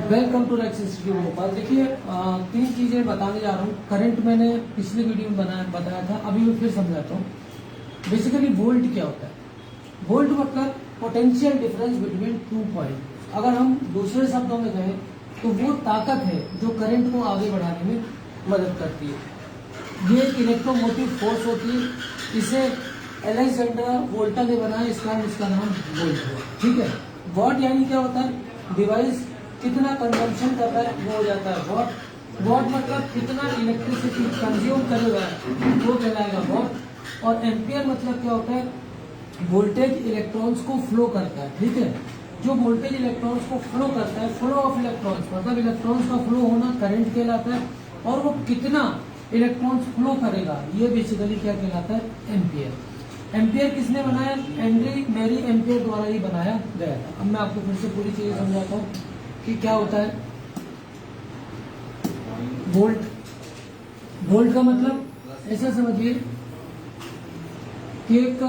Welcome to Rex institute Bhopal. देखिए तीन चीजें बताने जा रहा हूँ। करंट मैंने पिछले वीडियो में बताया था, अभी मैं फिर समझाता हूँ। बेसिकली वोल्ट क्या होता है? वोल्ट मतलब पोटेंशियल डिफरेंस बिटवीन 2 पॉइंट। अगर हम दूसरे शब्दों में कहें तो वो ताकत है जो करंट को आगे बढ़ाने में मदद करती है। ये एक इलेक्ट्रोमोटिव फोर्स होती है। इसे अलेक्जेंडर वोल्टा ने बनाया, इस कारण इसका नाम वोल्ट हुआ। ठीक है। वॉट यानी क्या होता है? डिवाइस कितना कंजम्पशन कर रहा है वो हो जाता है वॉट। वॉट मतलब कितना इलेक्ट्रिसिटी कंज्यूम करेगा वो कहलाएगा वॉट। और एम्पियर मतलब क्या होता है? वोल्टेज इलेक्ट्रॉन्स को फ्लो करता है। ठीक है। जो वोल्टेज इलेक्ट्रॉन्स को फ्लो करता है, फ्लो ऑफ इलेक्ट्रॉन्स मतलब इलेक्ट्रॉन्स का फ्लो होना करंट कहलाता है। और वो कितना इलेक्ट्रॉन्स फ्लो करेगा ये बेसिकली क्या कहलाता है? एम्पियर। एम्पियर किसने बनाया? एंड्री मैरी एम्पियर द्वारा ही बनाया गया था। अब मैं आपको फिर से पूरी चीजें समझाता हूँ कि क्या होता है वोल्ट। वोल्ट का मतलब ऐसा समझिए कि एक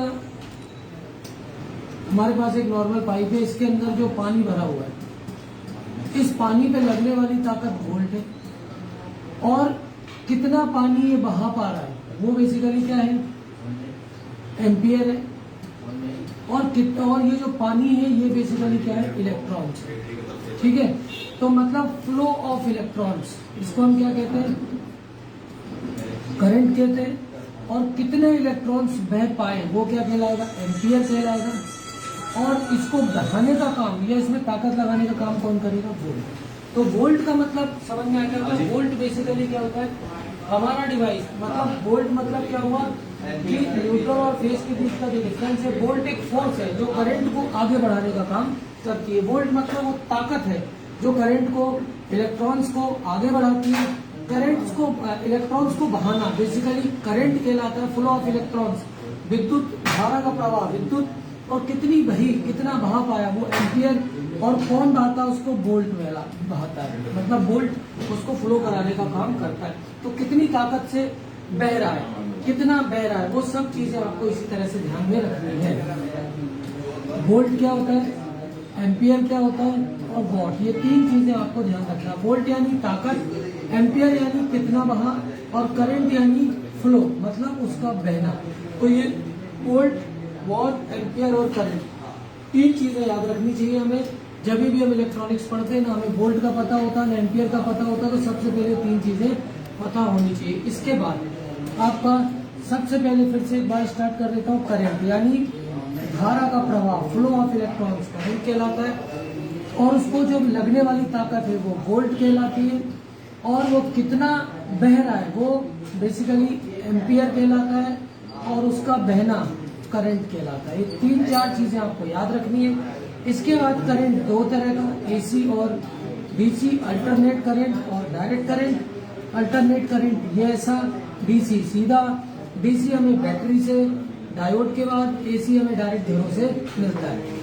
हमारे पास एक नॉर्मल पाइप है, इसके अंदर जो पानी भरा हुआ है, इस पानी पे लगने वाली ताकत वोल्ट है। और कितना पानी ये बहा पा रहा है वो बेसिकली क्या है? एम्पियर है। और ये जो पानी है ये बेसिकली क्या है? इलेक्ट्रॉन्स। ठीक है। तो मतलब फ्लो ऑफ इलेक्ट्रॉन्स, इसको हम क्या कहते हैं? करंट कहते हैं। और कितने इलेक्ट्रॉन्स बह पाए वो क्या कहलाएगा? एम्पियर कहलाएगा। और इसको बहाने का काम या इसमें ताकत लगाने का काम कौन करेगा? वोल्ट। तो वोल्ट का मतलब समझ में आ गया? वोल्ट बेसिकली क्या होता है? हमारा डिवाइस मतलब वोल्ट मतलब क्या हुआ कि न्यूट्रल और फेज के बीच का जो डिफरेंस है, वोल्ट एक फोर्स है जो करंट को आगे बढ़ाने का काम करती है। वोल्ट मतलब वो ताकत है जो करंट को, इलेक्ट्रॉन्स को आगे बढ़ाती है। करंट्स को, इलेक्ट्रॉन्स को बहाना बेसिकली करंट कहलाता है। फ्लो ऑफ इलेक्ट्रॉन्स, विद्युत धारा का प्रवाह, विद्युत और कितनी बही, कितना बहा पाया वो एम्पियर। और कौन बहाता है उसको? वोल्ट बहाता है। मतलब वोल्ट उसको फ्लो कराने का काम करता है। तो कितनी ताकत से बह रहा है, कितना बह रहा है, वो सब चीजें आपको इसी तरह से ध्यान में रखनी है। वोल्ट क्या होता है, एम्पियर क्या होता है, और वॉट, ये तीन चीजें आपको ध्यान रखना। वोल्ट यानी ताकत, एम्पियर यानी कितना बहा, और करंट यानी फ्लो मतलब उसका बहना। तो ये वोल्ट, वॉट, एम्पियर और करंट, तीन चीजें याद रखनी चाहिए हमें। जब भी हम इलेक्ट्रॉनिक्स पढ़ते हैं ना, हमें वोल्ट का पता होता है ना एम्पियर का पता होता है, तो सबसे पहले तीन चीजें पता होनी चाहिए। इसके बाद आपका सबसे पहले फिर से एक बार स्टार्ट कर देता हूँ। करंट यानी धारा का प्रवाह, फ्लो ऑफ इलेक्ट्रॉन्स करंट कहलाता है। और उसको जो लगने वाली ताकत है वो वोल्ट कहलाती है। और वो कितना बह रहा है वो बेसिकली एम्पियर कहलाता है। और उसका बहना करंट कहलाता है। ये तीन चार चीजें आपको याद रखनी है। इसके बाद करंट दो तरह का, एसी और डीसी, अल्टरनेट करंट और डायरेक्ट करंट। अल्टरनेट करंट ये ऐसा, डीसी सीधा, डीसी हमें बैटरी से, डायोड के बाद एसी हमें डायरेक्ट घरों से मिलता है।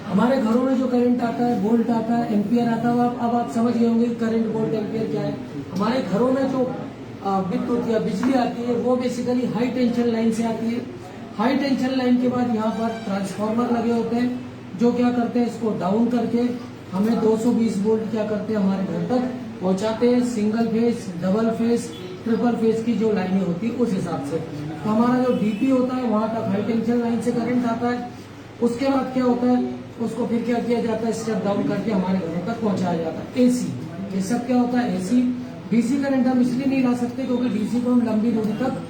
हमारे घरों में जो करंट आता है, वोल्ट आता है, एम्पियर आता है। अब आप समझ गए होंगे करंट, वोल्ट, एम्पियर क्या है। हमारे घरों में जो विद्युत या बिजली आती है वो बेसिकली हाई टेंशन लाइन से आती है। हाई टेंशन लाइन के बाद यहाँ पर ट्रांसफार्मर लगे होते हैं जो क्या करते हैं, इसको डाउन करके हमें 220 वोल्ट क्या करते हैं हमारे घर तक पहुंचाते हैं। Single phase, double phase, triple phase की जो लाइनें होती है उस हिसाब से। तो हमारा जो डीपी होता है वहां तक हाई टेंशन लाइन से करंट आता है। उसके बाद क्या होता है, उसको फिर क्या किया जाता है, स्टेप डाउन करके हमारे घरों तक पहुंचाया जाता है। एसी, ये सब क्या होता है? एसी। डीसी करंट हम इसलिए नहीं ला सकते क्योंकि डीसी को हम लंबी दूरी तक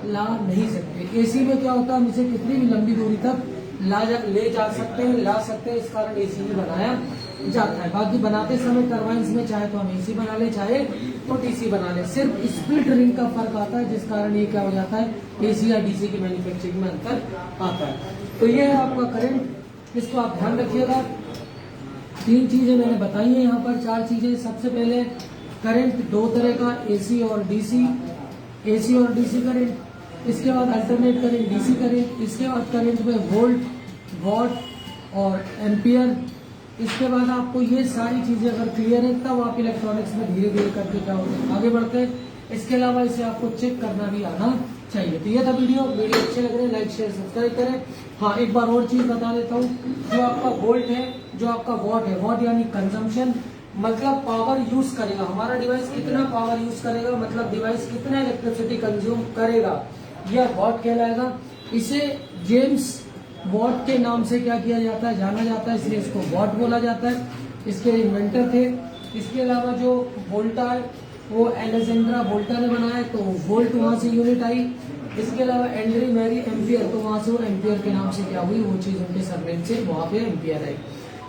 ला नहीं सकते। एसी में क्या होता है, हम इसे कितनी भी लंबी दूरी तक ले जा सकते हैं, ला सकते हैं। इस कारण एसी भी बनाया जाता है। बाकी बनाते समय टर्बाइन्स में चाहे तो हम एसी बना ले, चाहे तो डीसी बना ले। सिर्फ स्प्लिट रिंग का फर्क आता है जिस कारण ये क्या हो जाता है, एसी या डीसी की मैन्युफैक्चरिंग में अंतर आता है। तो ये है आपका करंट, इसको आप ध्यान रखिएगा। तीन चीजें मैंने बताई है यहाँ पर, चार चीजें। सबसे पहले करंट दो तरह का, एसी और डीसी, एसी और डीसी करंट। इसके बाद अल्टरनेट करंट, डीसी करंट। इसके बाद करंट में वोल्ट, वॉट और एम्पियर। इसके बाद आपको ये सारी चीजें अगर क्लियर है तब आप इलेक्ट्रॉनिक्स में धीरे धीरे करके क्या होते हैं, आगे बढ़ते हैं। इसके अलावा इसे आपको चेक करना भी आना चाहिए। तो ये था वीडियो अच्छे लग रहे हैं लाइक शेयर सब्सक्राइब करें। हाँ, एक बार और चीज बता देता हूँ, जो आपका वोल्ट है, जो आपका वॉट है, वॉट यानी कंजम्पशन, मतलब पावर यूज करेगा, हमारा डिवाइस कितना पावर यूज करेगा, मतलब डिवाइस कितना इलेक्ट्रिसिटी कंज्यूम करेगा, यह वॉट कहलाएगा। इसे जेम्स वॉट के नाम से क्या किया जाता है, जाना जाता है, इसलिए इसको वॉट बोला जाता है। इसके इन्वेंटर थे। इसके अलावा जो वोल्टा है वो एलेक्जेंड्रा वोल्टा ने बनाया, तो वोल्ट वहां से यूनिट आई। इसके अलावा एंड्री मैरी एम्पियर, तो वहां से वो एम्पियर के नाम से क्या हुई, वो चीज उनके सरनेम से वहां पे एम्पियर आई।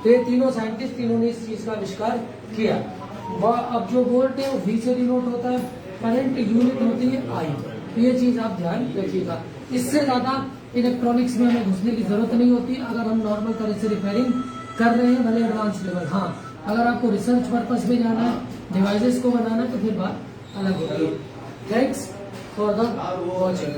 तो ये तीनों साइंटिस्ट, तीनों ने इस चीज का आविष्कार किया। अब जो वोल्ट है वो V से डिनोट होता है, करंट यूनिट होती है I। तो ये चीज आप ध्यान रखिएगा। इससे ज्यादा इलेक्ट्रॉनिक्स में हमें घुसने की जरूरत नहीं होती अगर हम नॉर्मल तरह से रिपेयरिंग कर रहे हैं, भले एडवांस लेवल। हाँ, अगर आपको रिसर्च पर्पस में जाना है, डिवाइसेस को बनाना है, तो फिर बात अलग होती है। Thanks for the watching.